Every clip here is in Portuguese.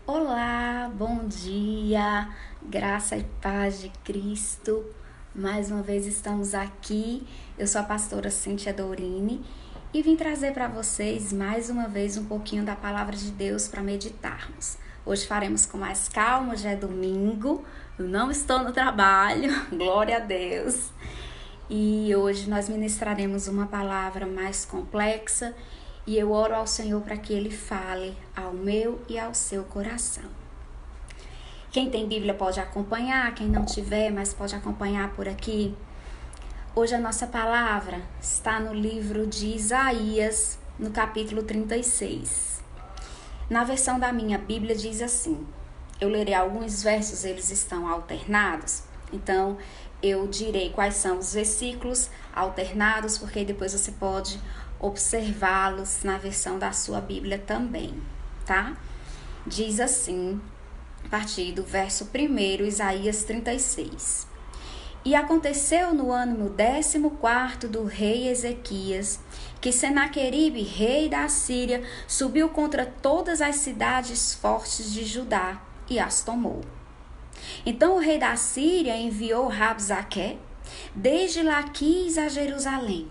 Olá, bom dia, graça e paz de Cristo. Mais uma vez estamos aqui. Eu sou a pastora Cíntia Dourini e vim trazer para vocês mais uma vez um pouquinho da palavra de Deus para meditarmos. Hoje faremos com mais calma, hoje é domingo, eu não estou no trabalho, glória a Deus. E hoje nós ministraremos uma palavra mais complexa e eu oro ao Senhor para que Ele fale ao meu e ao seu coração. Quem tem Bíblia pode acompanhar, quem não tiver, mas pode acompanhar por aqui. Hoje a nossa palavra está no livro de Isaías, no capítulo 36. Na versão da minha Bíblia diz assim, eu lerei alguns versos, eles estão alternados, então eu direi quais são os versículos alternados, porque depois você pode observá-los na versão da sua Bíblia também, tá? Diz assim, a partir do verso 1, Isaías 36. E aconteceu no ano 14º do rei Ezequias, que Senaqueribe, rei da Assíria, subiu contra todas as cidades fortes de Judá e as tomou. Então o rei da Síria enviou Rabsaque, desde Laquis a Jerusalém,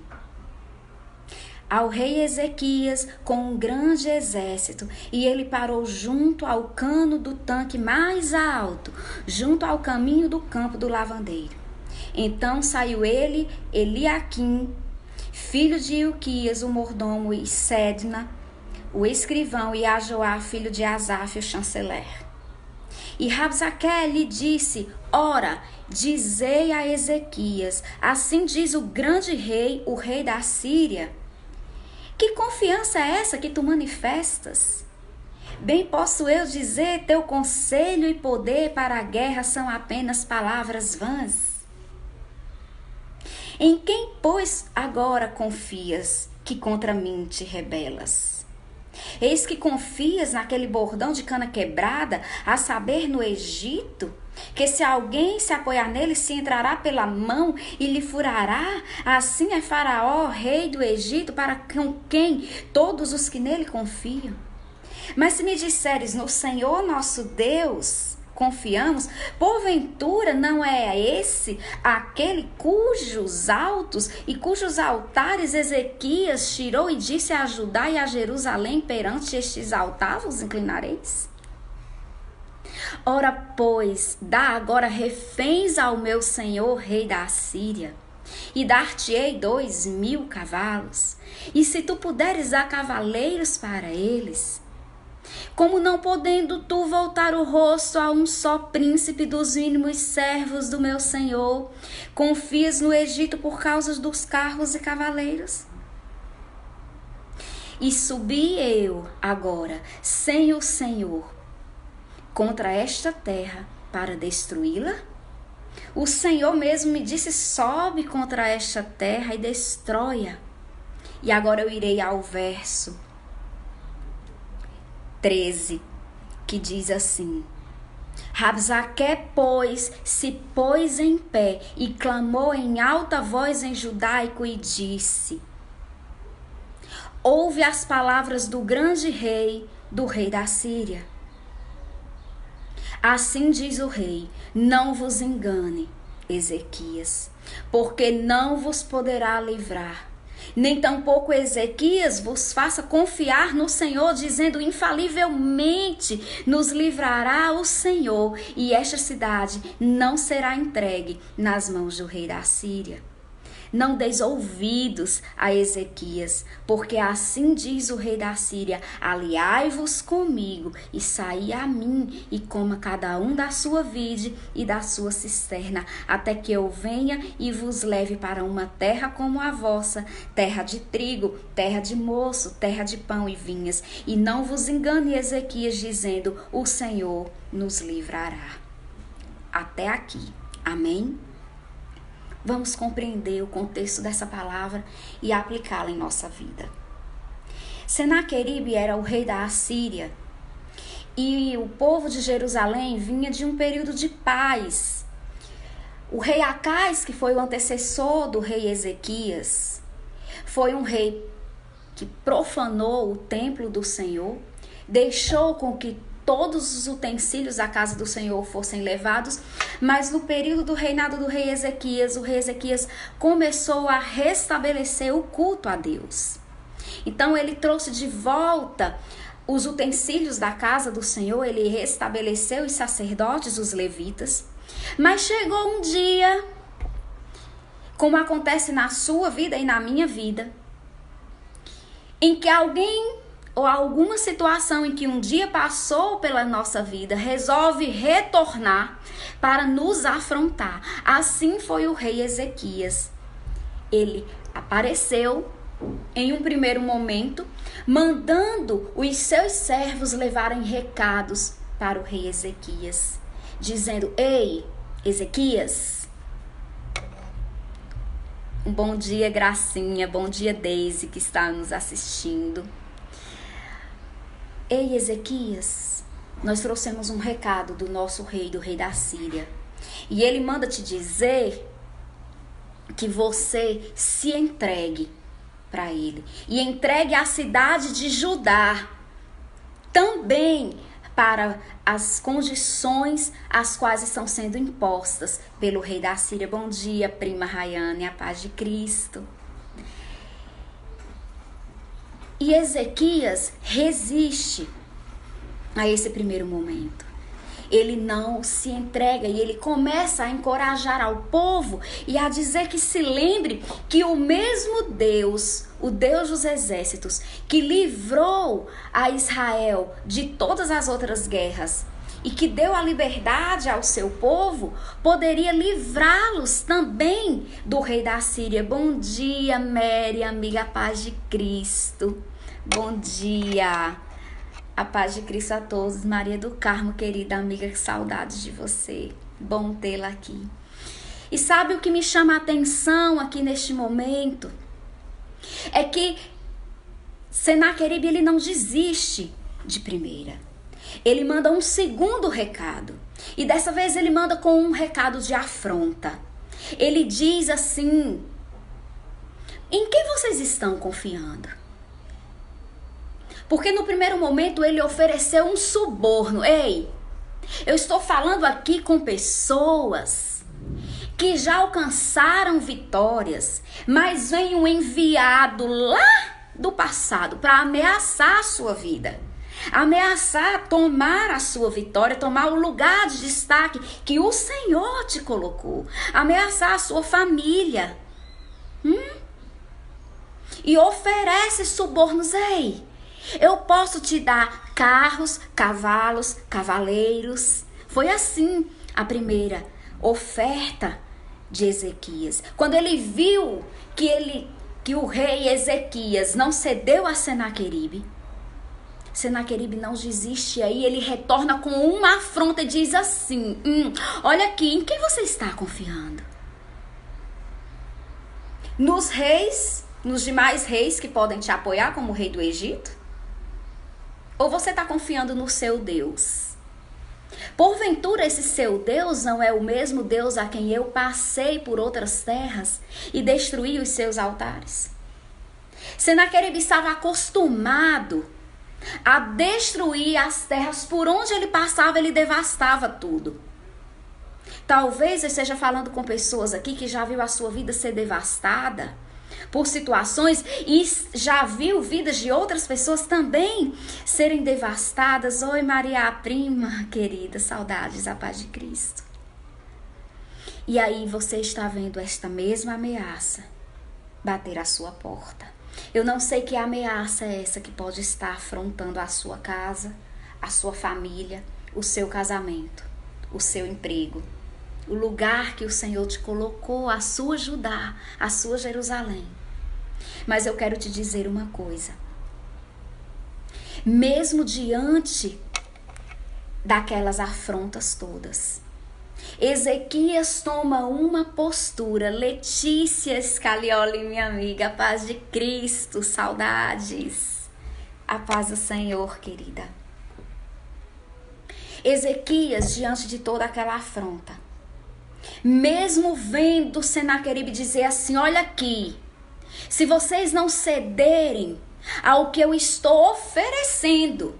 ao rei Ezequias com um grande exército, e ele parou junto ao cano do tanque mais alto, junto ao caminho do campo do lavandeiro. Então saiu ele, Eliaquim, filho de Ilquias, o mordomo, e Sedna, o escrivão, e Ajoá, filho de Asaf, o chanceler. E Rabsaque lhe disse, ora, dizei a Ezequias, assim diz o grande rei, o rei da Síria, que confiança é essa que tu manifestas? Bem posso eu dizer, teu conselho e poder para a guerra são apenas palavras vãs. Em quem, pois, agora confias que contra mim te rebelas? Eis que confias naquele bordão de cana quebrada, a saber, no Egito, que se alguém se apoiar nele, se entrará pela mão e lhe furará. Assim é Faraó, rei do Egito, para com quem todos os que nele confiam. Mas se me disseres, no Senhor nosso Deus confiamos, porventura não é esse aquele cujos altos e cujos altares Ezequias tirou e disse a Judá e a Jerusalém, perante estes altares vos inclinareis? Ora, pois, dá agora reféns ao meu senhor, rei da Assíria, e dar-te-ei 2.000 cavalos, e se tu puderes dar cavaleiros para eles, como não podendo tu voltar o rosto a um só príncipe dos mínimos servos do meu senhor, confias no Egito por causa dos carros e cavaleiros? E subi eu agora, sem o Senhor, contra esta terra para destruí-la? O Senhor mesmo me disse, sobe contra esta terra e destrói-a. E agora eu irei ao verso 13, que diz assim, Rabsaque, pois, se pôs em pé e clamou em alta voz em judaico e disse, ouve as palavras do grande rei, do rei da Síria. Assim diz o rei, não vos engane, Ezequias, porque não vos poderá livrar. Nem tampouco Ezequias vos faça confiar no Senhor, dizendo infalivelmente nos livrará o Senhor, e esta cidade não será entregue nas mãos do rei da Síria. Não deis ouvidos a Ezequias, porque assim diz o rei da Síria, aliai-vos comigo e saí a mim e coma cada um da sua vide e da sua cisterna, até que eu venha e vos leve para uma terra como a vossa, terra de trigo, terra de moço, terra de pão e vinhas. E não vos engane Ezequias dizendo, o Senhor nos livrará. Até aqui. Amém? Vamos compreender o contexto dessa palavra e aplicá-la em nossa vida. Senaqueribe era o rei da Assíria e o povo de Jerusalém vinha de um período de paz. O rei Acais, que foi o antecessor do rei Ezequias, foi um rei que profanou o templo do Senhor, deixou com que todos os utensílios da casa do Senhor fossem levados, mas no período do reinado do rei Ezequias, o rei Ezequias começou a restabelecer o culto a Deus. Então ele trouxe de volta os utensílios da casa do Senhor, ele restabeleceu os sacerdotes, os levitas. Mas chegou um dia, como acontece na sua vida e na minha vida, em que alguém ou alguma situação em que um dia passou pela nossa vida resolve retornar para nos afrontar. Assim foi o rei Ezequias. Ele apareceu em um primeiro momento, mandando os seus servos levarem recados para o rei Ezequias, dizendo: ei, Ezequias, um bom dia, Gracinha, bom dia, Deise, que está nos assistindo. Ei, Ezequias, nós trouxemos um recado do nosso rei, do rei da Síria, e ele manda te dizer que você se entregue para ele e entregue a cidade de Judá também para as condições as quais estão sendo impostas pelo rei da Síria. Bom dia, prima Rayane, a paz de Cristo. E Ezequias resiste a esse primeiro momento. Ele não se entrega e ele começa a encorajar ao povo e a dizer que se lembre que o mesmo Deus, o Deus dos exércitos, que livrou a Israel de todas as outras guerras e que deu a liberdade ao seu povo, poderia livrá-los também do rei da Síria. Bom dia, Mary, amiga, paz de Cristo. Bom dia. A paz de Cristo a todos. Maria do Carmo, querida amiga, que saudades de você. Bom tê-la aqui. E sabe o que me chama a atenção aqui neste momento? É que Senaqueribe, ele não desiste de primeira. Ele manda um segundo recado. E dessa vez ele manda com um recado de afronta. Ele diz assim: em que vocês estão confiando? Porque no primeiro momento ele ofereceu um suborno. Ei, eu estou falando aqui com pessoas que já alcançaram vitórias, mas vem um enviado lá do passado para ameaçar a sua vida. Ameaçar tomar a sua vitória, tomar o lugar de destaque que o Senhor te colocou. Ameaçar a sua família. E oferece subornos. Ei, eu posso te dar carros, cavalos, cavaleiros. Foi assim a primeira oferta de Ezequias. Quando ele viu que o rei Ezequias não cedeu a Senaqueribe, Senaqueribe não desiste aí, ele retorna com uma afronta e diz assim: olha aqui, em quem você está confiando? Nos reis, nos demais reis que podem te apoiar, como o rei do Egito? Ou você está confiando no seu Deus? Porventura esse seu Deus não é o mesmo Deus a quem eu passei por outras terras e destruí os seus altares? Senaqueribe estava acostumado a destruir as terras por onde ele passava, ele devastava tudo. Talvez eu esteja falando com pessoas aqui que já viu a sua vida ser devastada por situações e já viu vidas de outras pessoas também serem devastadas. Oi, Maria, prima querida, saudades, a paz de Cristo. E aí você está vendo esta mesma ameaça bater à sua porta. Eu não sei que ameaça é essa que pode estar afrontando a sua casa, a sua família, o seu casamento, o seu emprego, o lugar que o Senhor te colocou, a sua Judá, a sua Jerusalém. Mas eu quero te dizer uma coisa. Mesmo diante daquelas afrontas todas, Ezequias toma uma postura. Letícia Scalioli, minha amiga, a paz de Cristo, saudades. A paz do Senhor, querida. Ezequias, diante de toda aquela afronta, mesmo vendo Senaqueribe dizer assim: olha aqui, se vocês não cederem ao que eu estou oferecendo,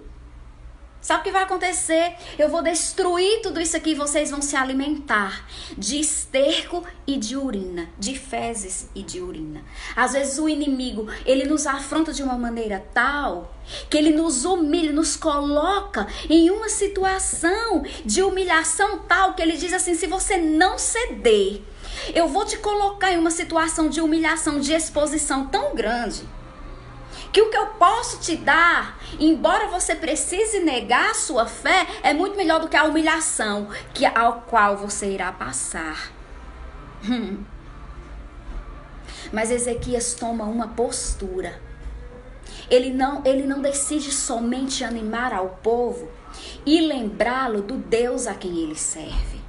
Sabe o que vai acontecer? Eu vou destruir tudo isso aqui e vocês vão se alimentar de esterco e de urina, de fezes e de urina. Às vezes o inimigo, ele nos afronta de uma maneira tal que ele nos humilha, nos coloca em uma situação de humilhação tal que ele diz assim: se você não ceder, eu vou te colocar em uma situação de humilhação, de exposição tão grande, que o que eu posso te dar, embora você precise negar a sua fé, é muito melhor do que a humilhação ao qual você irá passar. Mas Ezequias toma uma postura. Ele não decide somente animar ao povo e lembrá-lo do Deus a quem ele serve.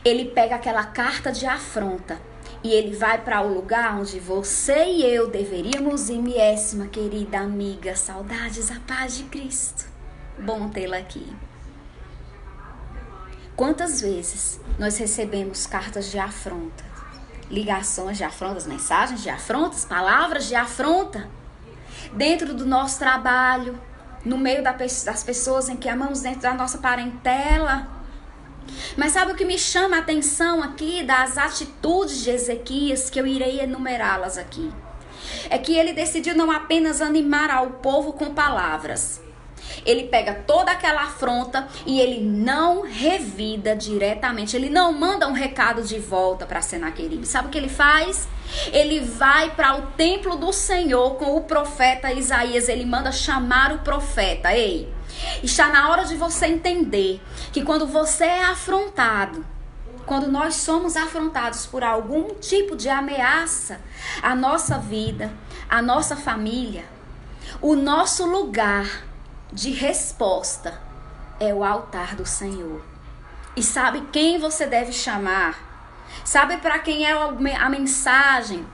Ele pega aquela carta de afronta e ele vai para o lugar onde você e eu deveríamos ir, miésima querida amiga. Saudades, a paz de Cristo. Bom tê-la aqui. Quantas vezes nós recebemos cartas de afronta, ligações de afrontas, mensagens de afrontas, palavras de afronta, dentro do nosso trabalho, no meio das pessoas em que amamos, dentro da nossa parentela. Mas sabe o que me chama a atenção aqui das atitudes de Ezequias, que eu irei enumerá-las aqui? É que ele decidiu não apenas animar ao povo com palavras. Ele pega toda aquela afronta e ele não revida diretamente. Ele não manda um recado de volta para Senaqueribe. Sabe o que ele faz? Ele vai para o templo do Senhor com o profeta Isaías. Ele manda chamar o profeta. Ei, está na hora de você entender que quando você é afrontado, quando nós somos afrontados por algum tipo de ameaça à nossa vida, à nossa família, o nosso lugar de resposta é o altar do Senhor. E sabe quem você deve chamar? Sabe para quem é a mensagem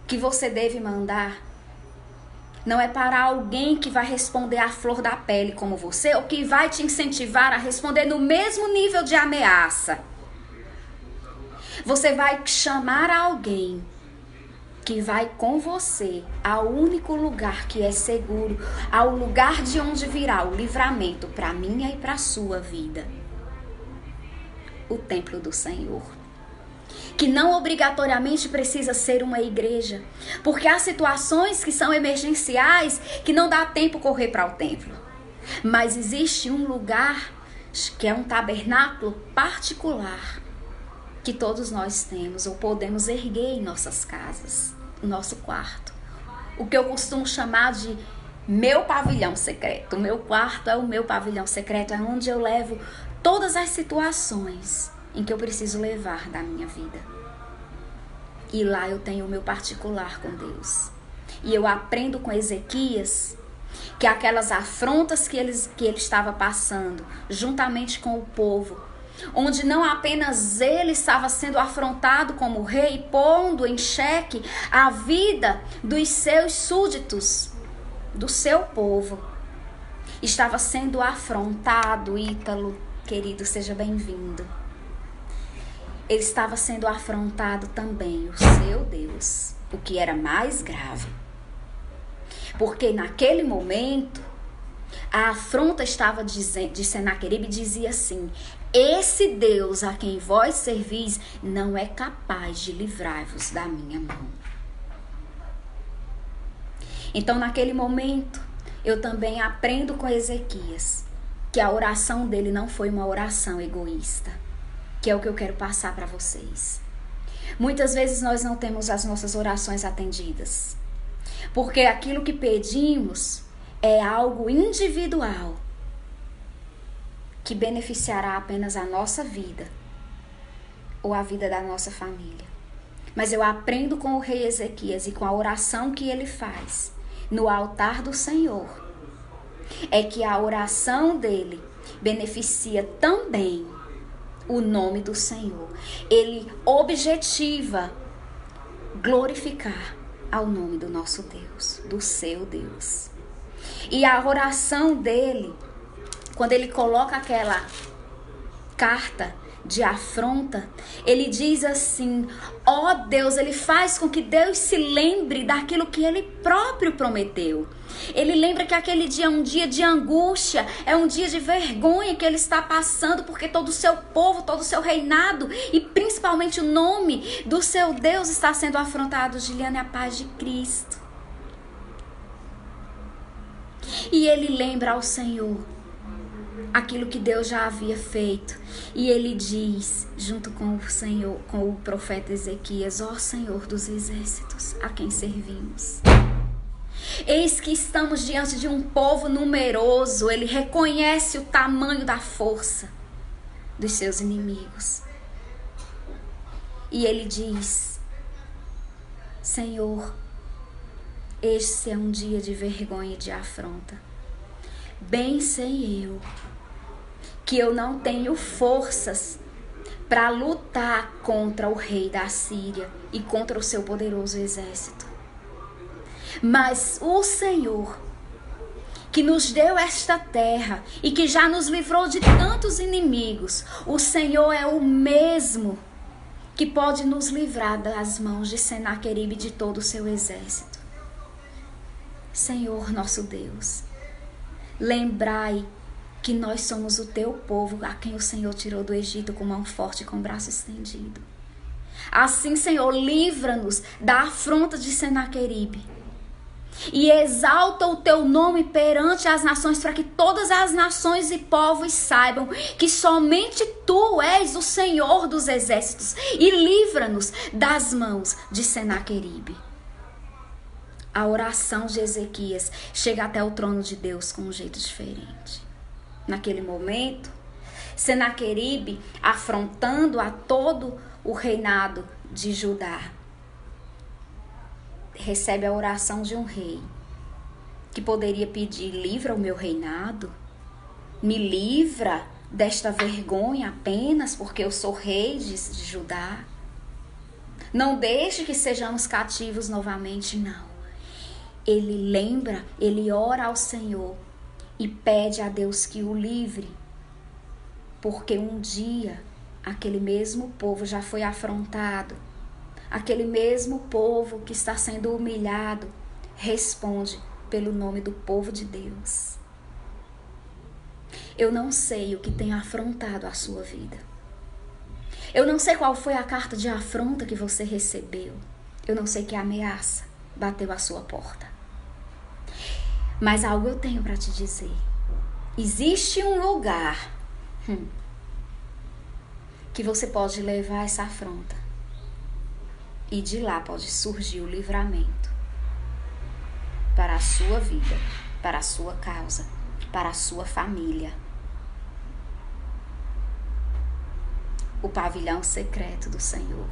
que você deve mandar? Não é para alguém que vai responder à flor da pele como você, ou que vai te incentivar a responder no mesmo nível de ameaça. Você vai chamar alguém que vai com você ao único lugar que é seguro, ao lugar de onde virá o livramento para a minha e para a sua vida. O templo do Senhor. Que não obrigatoriamente precisa ser uma igreja, porque há situações que são emergenciais que não dá tempo correr para o templo. Mas existe um lugar que é um tabernáculo particular que todos nós temos ou podemos erguer em nossas casas, no nosso quarto. O que eu costumo chamar de meu pavilhão secreto. O meu quarto é o meu pavilhão secreto, é onde eu levo todas as situações em que eu preciso levar da minha vida. E lá eu tenho o meu particular com Deus. E eu aprendo com Ezequias que aquelas afrontas que ele estava passando, juntamente com o povo, onde não apenas ele estava sendo afrontado como rei, pondo em xeque a vida dos seus súditos, do seu povo, estava sendo afrontado. Ítalo, querido, seja bem-vindo. Ele estava sendo afrontado também, o seu Deus, o que era mais grave. Porque naquele momento, a afronta estava de Senaqueribe dizia assim: esse Deus a quem vós servis não é capaz de livrar-vos da minha mão. Então, naquele momento, eu também aprendo com Ezequias que a oração dele não foi uma oração egoísta, que é o que eu quero passar para vocês. Muitas vezes nós não temos as nossas orações atendidas, porque aquilo que pedimos é algo individual, que beneficiará apenas a nossa vida ou a vida da nossa família. Mas eu aprendo com o rei Ezequias e com a oração que ele faz no altar do Senhor, é que a oração dele beneficia também o nome do Senhor. Ele objetiva glorificar ao nome do nosso Deus, do seu Deus. E a oração dele, quando ele coloca aquela carta de afronta, ele diz assim: ó Deus, ele faz com que Deus se lembre daquilo que ele próprio prometeu. Ele lembra que aquele dia é um dia de angústia, é um dia de vergonha que ele está passando, porque todo o seu povo, todo o seu reinado e principalmente o nome do seu Deus está sendo afrontado. Giliane, a paz de Cristo. E ele lembra ao Senhor aquilo que Deus já havia feito. E ele diz, junto com o Senhor, com o profeta Ezequias: ó Senhor dos exércitos, a quem servimos. Eis que estamos diante de um povo numeroso. Ele reconhece o tamanho da força dos seus inimigos. E ele diz: Senhor, este é um dia de vergonha e de afronta. Bem sei eu que eu não tenho forças para lutar contra o rei da Síria e contra o seu poderoso exército. Mas o Senhor, que nos deu esta terra e que já nos livrou de tantos inimigos, o Senhor é o mesmo que pode nos livrar das mãos de Senaqueribe e de todo o seu exército. Senhor nosso Deus, lembrai que nós somos o teu povo, a quem o Senhor tirou do Egito com mão forte e com braço estendido. Assim, Senhor, livra-nos da afronta de Senaqueribe e exalta o teu nome perante as nações, para que todas as nações e povos saibam que somente tu és o Senhor dos exércitos, e livra-nos das mãos de Senaqueribe. A oração de Ezequias chega até o trono de Deus com um jeito diferente. Naquele momento, Senaqueribe, afrontando a todo o reinado de Judá, recebe a oração de um rei que poderia pedir: livra o meu reinado, me livra desta vergonha apenas porque eu sou rei de Judá. Não deixe que sejamos cativos novamente, não. Ele lembra, ele ora ao Senhor e pede a Deus que o livre, porque um dia aquele mesmo povo já foi afrontado. Aquele mesmo povo que está sendo humilhado responde pelo nome do povo de Deus. Eu não sei o que tem afrontado a sua vida. Eu não sei qual foi a carta de afronta que você recebeu. Eu não sei que ameaça bateu à sua porta. Mas algo eu tenho para te dizer. Existe um lugar que você pode levar essa afronta. E de lá pode surgir o livramento para a sua vida, para a sua causa, para a sua família. O pavilhão secreto do Senhor.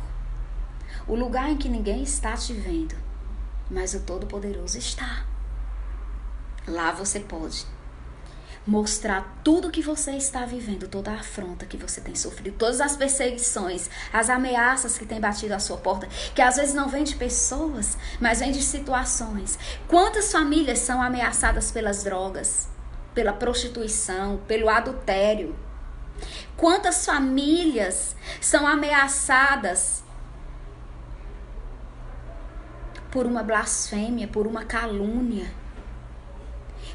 O lugar em que ninguém está te vendo, mas o Todo-Poderoso está. Lá você pode mostrar tudo que você está vivendo, toda a afronta que você tem sofrido, todas as perseguições, as ameaças que têm batido à sua porta, que às vezes não vem de pessoas, mas vem de situações. Quantas famílias são ameaçadas pelas drogas, pela prostituição, pelo adultério? Quantas famílias são ameaçadas por uma blasfêmia, por uma calúnia?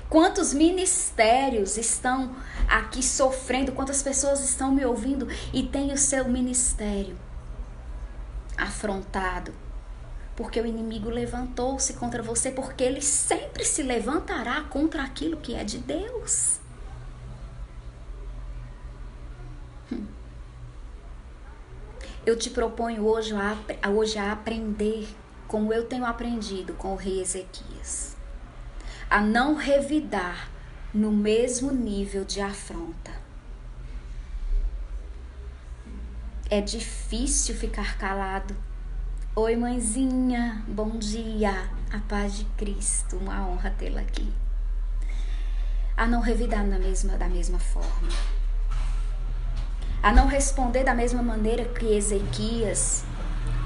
Quantos ministérios estão aqui sofrendo? Quantas pessoas estão me ouvindo e têm o seu ministério afrontado? Porque o inimigo levantou-se contra você, porque ele sempre se levantará contra aquilo que é de Deus. Eu te proponho hoje a aprender, como eu tenho aprendido com o rei Ezequias, a não revidar no mesmo nível de afronta. É difícil ficar calado. Oi, mãezinha, bom dia, a paz de Cristo, uma honra tê-la aqui. A não revidar da mesma forma. A não responder da mesma maneira que Ezequias,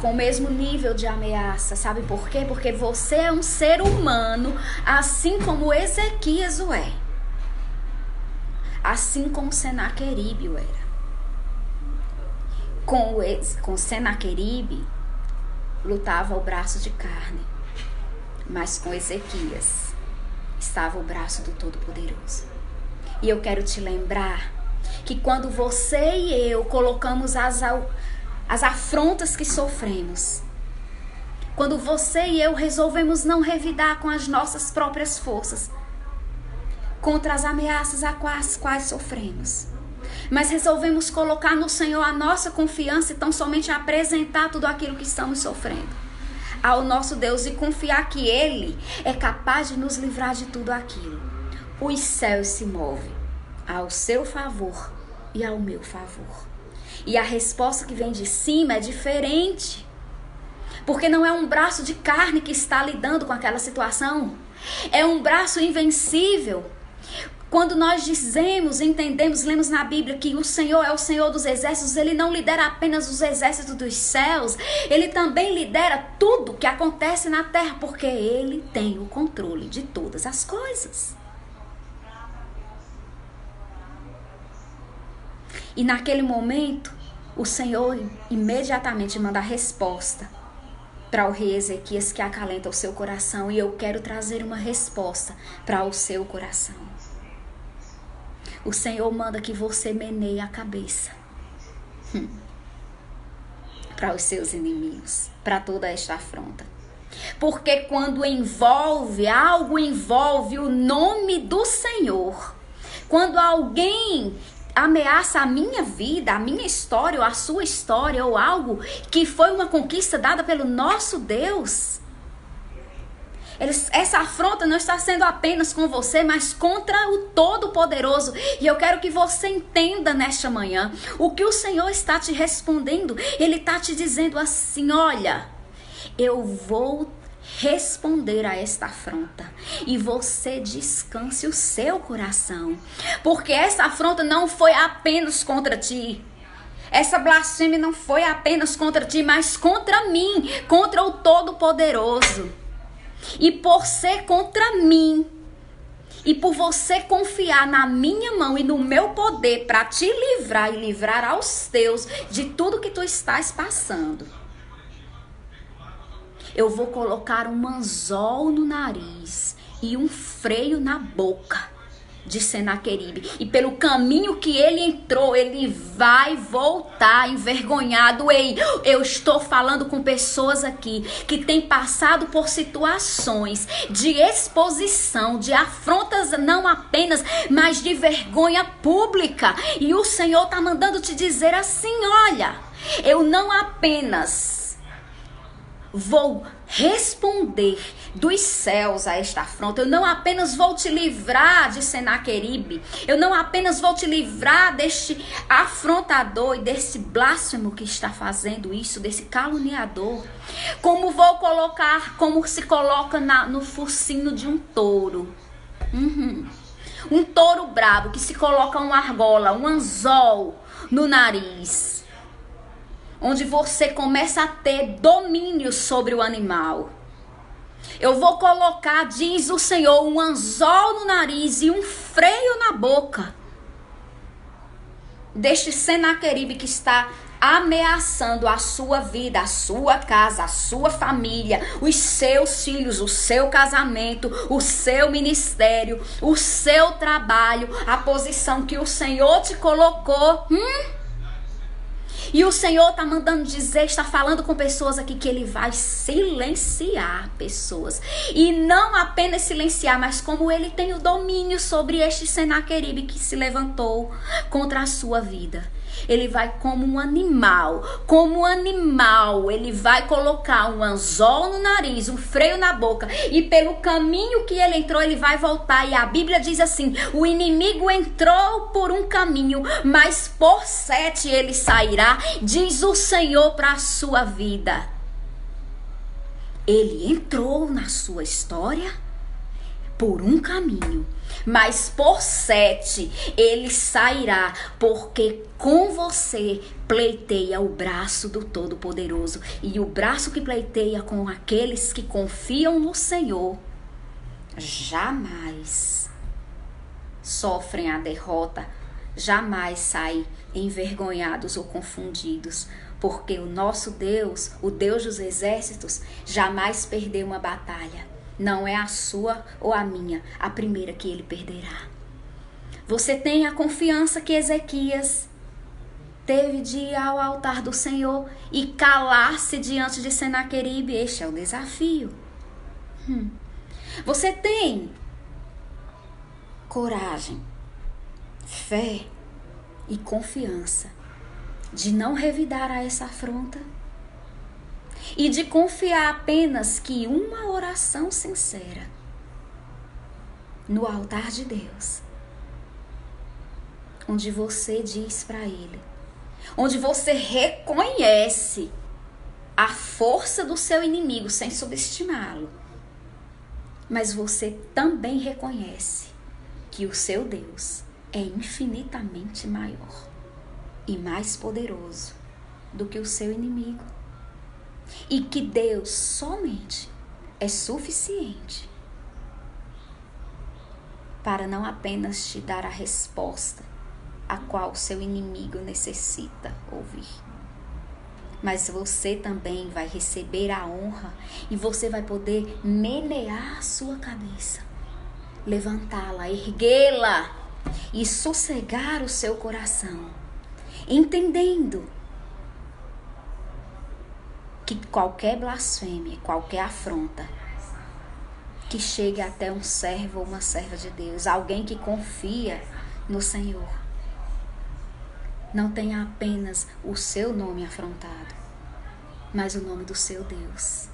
com o mesmo nível de ameaça. Sabe por quê? Porque você é um ser humano, assim como Ezequias o é. Assim como Senaqueribe o era. Com Senaqueribe lutava o braço de carne, mas com Ezequias estava o braço do Todo-Poderoso. E eu quero te lembrar que quando você e eu colocamos as afrontas que sofremos, quando você e eu resolvemos não revidar com as nossas próprias forças contra as ameaças às quais sofremos, mas resolvemos colocar no Senhor a nossa confiança e tão somente apresentar tudo aquilo que estamos sofrendo ao nosso Deus e confiar que Ele é capaz de nos livrar de tudo aquilo, os céus se movem ao seu favor e ao meu favor. E a resposta que vem de cima é diferente, porque não é um braço de carne que está lidando com aquela situação, é um braço invencível. Quando nós dizemos, entendemos, lemos na Bíblia que o Senhor é o Senhor dos exércitos, Ele não lidera apenas os exércitos dos céus, Ele também lidera tudo que acontece na terra, porque Ele tem o controle de todas as coisas. E naquele momento, o Senhor imediatamente manda a resposta para o rei Ezequias, que acalenta o seu coração. E eu quero trazer uma resposta para o seu coração. O Senhor manda que você meneie a cabeça para os seus inimigos, para toda esta afronta. Porque quando algo envolve o nome do Senhor, quando alguém ameaça a minha vida, a minha história, ou a sua história, ou algo que foi uma conquista dada pelo nosso Deus, essa afronta não está sendo apenas com você, mas contra o Todo-Poderoso. E eu quero que você entenda nesta manhã o que o Senhor está te respondendo. Ele está te dizendo assim: olha, eu vou responder a esta afronta e você descanse o seu coração, porque essa afronta não foi apenas contra ti. Essa blasfêmia não foi apenas contra ti, mas contra mim, contra o Todo-Poderoso. E por ser contra mim, e por você confiar na minha mão e no meu poder para te livrar e livrar aos teus de tudo que tu estás passando, eu vou colocar um anzol no nariz e um freio na boca de Senaqueribe. E pelo caminho que ele entrou, ele vai voltar envergonhado. Ei, eu estou falando com pessoas aqui que têm passado por situações de exposição, de afrontas não apenas, mas de vergonha pública. E o Senhor está mandando te dizer assim: olha, eu não apenas vou responder dos céus a esta afronta, eu não apenas vou te livrar de Senaqueribe, eu não apenas vou te livrar deste afrontador e desse blasfemo que está fazendo isso, desse caluniador, como vou colocar, como se coloca no focinho de um touro. Um touro brabo que se coloca uma argola, um anzol no nariz, onde você começa a ter domínio sobre o animal. Eu vou colocar, diz o Senhor, um anzol no nariz e um freio na boca deste Senaqueribe que está ameaçando a sua vida, a sua casa, a sua família, os seus filhos, o seu casamento, o seu ministério, o seu trabalho, a posição que o Senhor te colocou. E o Senhor está mandando dizer, está falando com pessoas aqui que Ele vai silenciar pessoas. E não apenas silenciar, mas como Ele tem o domínio sobre este Senaqueribe que se levantou contra a sua vida. Ele vai como um animal, ele vai colocar um anzol no nariz, um freio na boca, e pelo caminho que ele entrou, ele vai voltar. E a Bíblia diz assim: o inimigo entrou por um caminho, mas por 7 ele sairá, diz o Senhor para a sua vida. Ele entrou na sua história por um caminho, mas por 7 ele sairá, porque com você pleiteia o braço do Todo-Poderoso. E o braço que pleiteia com aqueles que confiam no Senhor jamais sofrem a derrota jamais saem envergonhados ou confundidos, porque o nosso Deus, o Deus dos exércitos, jamais perdeu uma batalha. Não é a sua ou a minha a primeira que ele perderá. Você tem a confiança que Ezequias teve de ir ao altar do Senhor e calar-se diante de Senaqueribe. Este é o desafio. Você tem coragem, fé e confiança de não revidar a essa afronta e de confiar apenas que uma oração sincera no altar de Deus, onde você diz para Ele, onde você reconhece a força do seu inimigo sem subestimá-lo, mas você também reconhece que o seu Deus é infinitamente maior e mais poderoso do que o seu inimigo, e que Deus somente é suficiente para não apenas te dar a resposta a qual o seu inimigo necessita ouvir, mas você também vai receber a honra e você vai poder menear a sua cabeça, levantá-la, erguê-la e sossegar o seu coração, entendendo que qualquer blasfêmia, qualquer afronta que chegue até um servo ou uma serva de Deus, alguém que confia no Senhor, não tenha apenas o seu nome afrontado, mas o nome do seu Deus.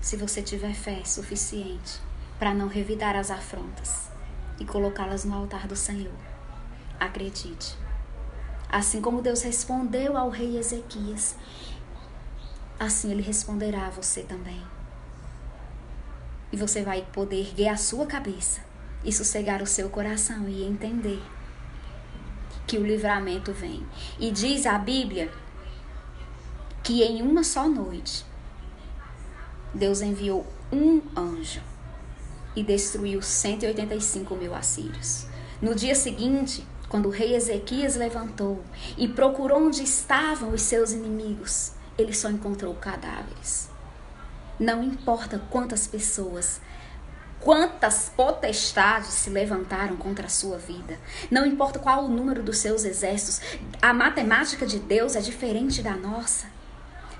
Se você tiver fé suficiente para não revidar as afrontas e colocá-las no altar do Senhor, acredite, assim como Deus respondeu ao rei Ezequias, assim Ele responderá a você também. E você vai poder erguer a sua cabeça e sossegar o seu coração e entender que o livramento vem. E diz a Bíblia que em uma só noite Deus enviou um anjo e destruiu 185 mil assírios. No dia seguinte, quando o rei Ezequias levantou e procurou onde estavam os seus inimigos, ele só encontrou cadáveres. Não importa quantas pessoas, quantas potestades se levantaram contra a sua vida, não importa qual o número dos seus exércitos, a matemática de Deus é diferente da nossa.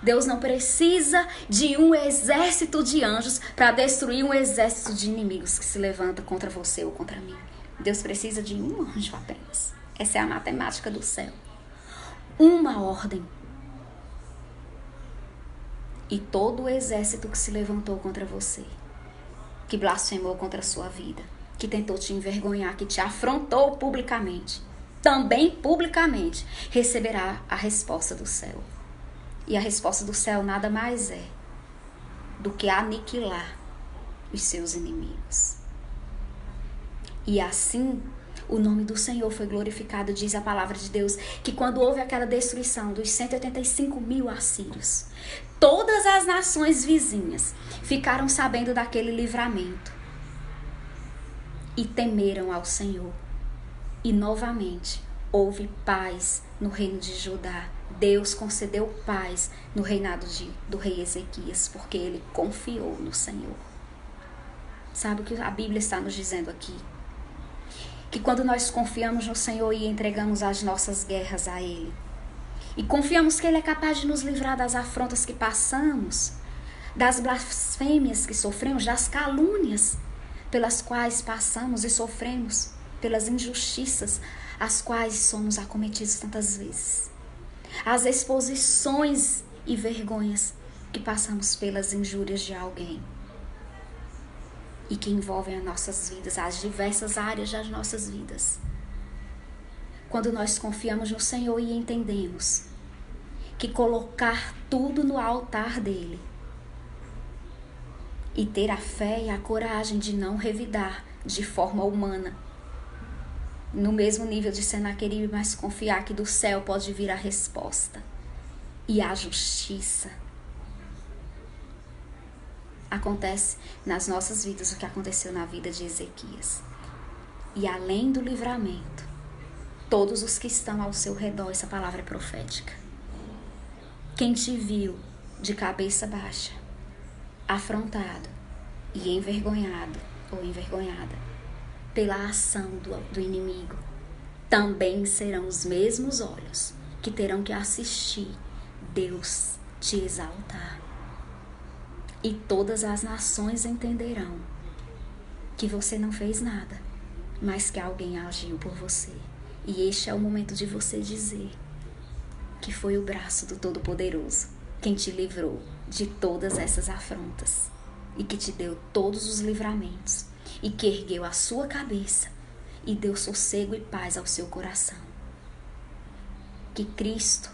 Deus não precisa de um exército de anjos para destruir um exército de inimigos que se levanta contra você ou contra mim. Deus precisa de um anjo apenas. Essa é a matemática do céu. Uma ordem. E todo o exército que se levantou contra você, que blasfemou contra a sua vida, que tentou te envergonhar, que te afrontou publicamente, também publicamente, receberá a resposta do céu. E a resposta do céu nada mais é do que aniquilar os seus inimigos. E assim, o nome do Senhor foi glorificado. Diz a palavra de Deus que quando houve aquela destruição dos 185 mil assírios, todas as nações vizinhas ficaram sabendo daquele livramento e temeram ao Senhor. E novamente houve paz no reino de Judá. Deus concedeu paz no reinado do rei Ezequias, porque ele confiou no Senhor. Sabe o que a Bíblia está nos dizendo aqui? Que quando nós confiamos no Senhor e entregamos as nossas guerras a Ele, e confiamos que Ele é capaz de nos livrar das afrontas que passamos, das blasfêmias que sofremos, das calúnias pelas quais passamos e sofremos, pelas injustiças as quais somos acometidos tantas vezes, as exposições e vergonhas que passamos pelas injúrias de alguém e que envolvem as nossas vidas, as diversas áreas das nossas vidas. Quando nós confiamos no Senhor e entendemos que colocar tudo no altar dele e ter a fé e a coragem de não revidar de forma humana, no mesmo nível de Senaqueribe, mas confiar que do céu pode vir a resposta e a justiça. Acontece nas nossas vidas o que aconteceu na vida de Ezequias. E além do livramento, todos os que estão ao seu redor. Essa palavra é profética. Quem te viu de cabeça baixa, afrontado e envergonhado ou envergonhada pela ação do inimigo, também serão os mesmos olhos que terão que assistir Deus te exaltar. E todas as nações entenderão que você não fez nada, mas que alguém agiu por você. E este é o momento de você dizer que foi o braço do Todo-Poderoso quem te livrou de todas essas afrontas e que te deu todos os livramentos e que ergueu a sua cabeça e deu sossego e paz ao seu coração. Que Cristo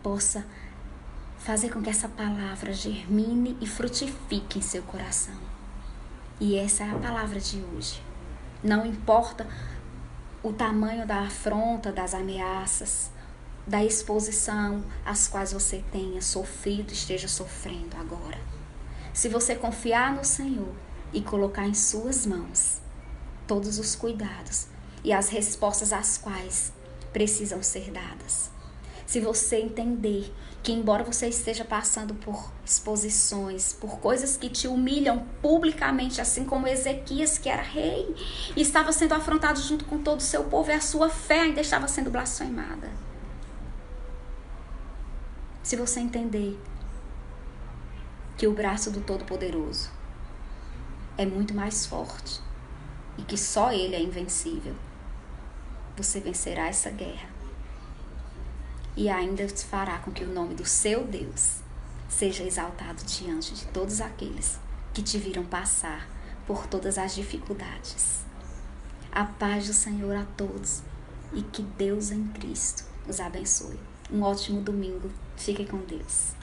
possa fazer com que essa palavra germine e frutifique em seu coração. E essa é a palavra de hoje. Não importa o tamanho da afronta, das ameaças, da exposição às quais você tenha sofrido, esteja sofrendo agora. Se você confiar no Senhor e colocar em suas mãos todos os cuidados e as respostas às quais precisam ser dadas. Se você entender que embora você esteja passando por exposições, por coisas que te humilham publicamente, assim como Ezequias, que era rei, e estava sendo afrontado junto com todo o seu povo, e a sua fé ainda estava sendo blasfemada. Se você entender que o braço do Todo-Poderoso é muito mais forte e que só Ele é invencível, você vencerá essa guerra. E ainda fará com que o nome do seu Deus seja exaltado diante de todos aqueles que te viram passar por todas as dificuldades. A paz do Senhor a todos e que Deus em Cristo os abençoe. Um ótimo domingo. Fique com Deus.